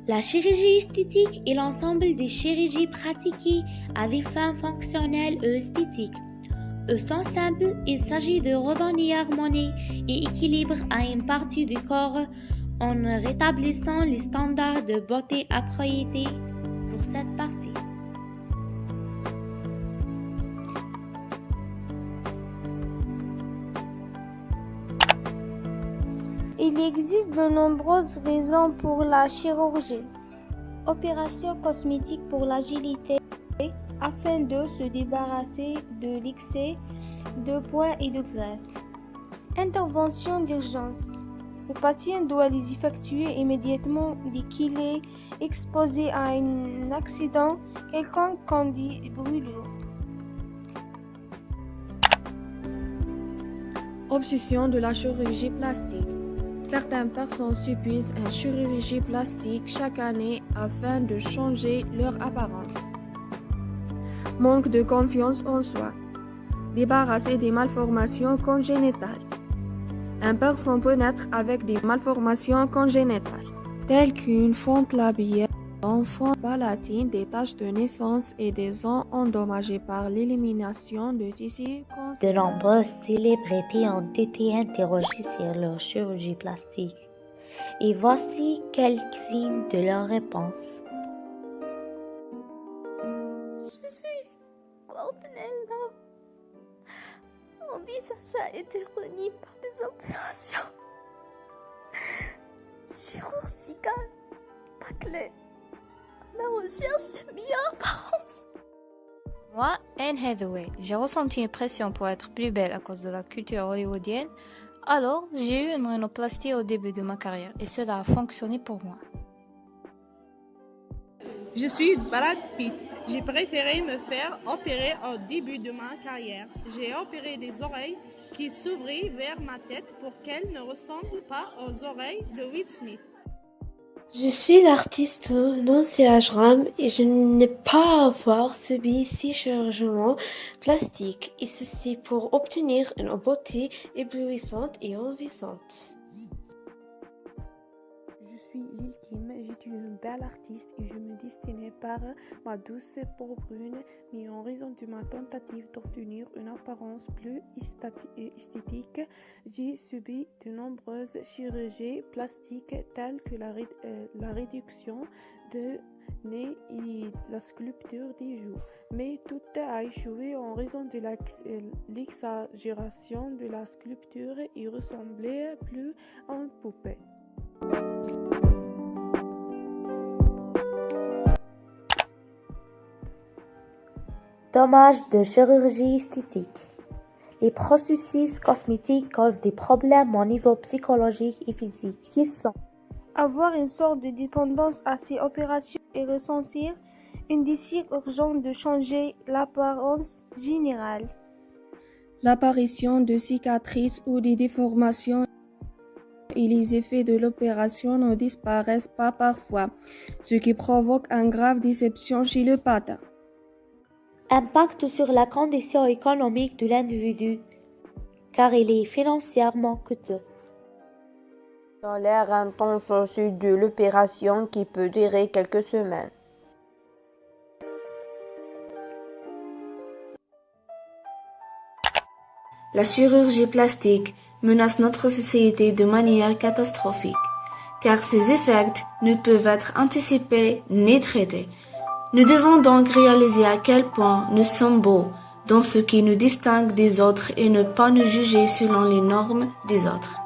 La chirurgie esthétique est l'ensemble des chirurgies pratiquées à des fins fonctionnelles ou esthétiques. Au sens simple, il s'agit de redonner harmonie et équilibre à une partie du corps en rétablissant les standards de beauté appropriés pour cette partie. Il existe de nombreuses raisons pour la chirurgie. Opération cosmétique pour l'agilité afin de se débarrasser de l'excès de poids et de graisse. Intervention d'urgence. Le patient doit les effectuer immédiatement dès qu'il est exposé à un accident quelconque comme des brûlures. Obsession de la chirurgie plastique. Certaines personnes subissent une chirurgie plastique chaque année afin de changer leur apparence. Manque de confiance en soi. Débarrasser des malformations congénitales. Une personne peut naître avec des malformations congénitales, telles qu'une fente labiale, enfant palatine, des taches de naissance et des os endommagés par l'élimination de tissus cancéreux. De nombreuses célébrités ont été interrogées sur leur chirurgie plastique. Et voici quelques-unes de leurs réponses. Je suis Courtney Love. Mon visage a été renié par des opérations chirurgicales bâclées à la recherche de meilleure apparence. Moi, Anne Hathaway, j'ai ressenti une pression pour être plus belle à cause de la culture hollywoodienne. Alors, j'ai eu une rhinoplastie au début de ma carrière et cela a fonctionné pour moi. Je suis Brad Pitt. J'ai préféré me faire opérer au début de ma carrière. J'ai opéré des oreilles qui s'ouvraient vers ma tête pour qu'elles ne ressemblent pas aux oreilles de Will Smith. Je suis l'artiste Nancy Ajram et je n'ai pas avoir subi 6 chirurgies plastiques et ceci pour obtenir une beauté éblouissante et envahissante. Je suis Lil Kim, j'étais une belle artiste et je me distinguais par ma douce peau brune, mais en raison de ma tentative d'obtenir une apparence plus esthétique, j'ai subi de nombreuses chirurgies plastiques telles que la réduction de nez et la sculpture des joues. Mais tout a échoué en raison de l'exagération de la sculpture et ressemblait plus à une poupée. Dommages de chirurgie esthétique. Les processus cosmétiques causent des problèmes au niveau psychologique et physique qui sont Avoir une sorte de dépendance à ces opérations et ressentir un désir urgent de changer l'apparence générale. L'apparition de cicatrices ou de déformations et les effets de l'opération ne disparaissent pas parfois, ce qui provoque une grave déception chez le patient. Impact sur la condition économique de l'individu, car il est financièrement coûteux. Dans l'air intense ensuite de l'opération qui peut durer quelques semaines. La chirurgie plastique menace notre société de manière catastrophique, car ses effets ne peuvent être anticipés ni traités. Nous devons donc réaliser à quel point nous sommes beaux dans ce qui nous distingue des autres et ne pas nous juger selon les normes des autres.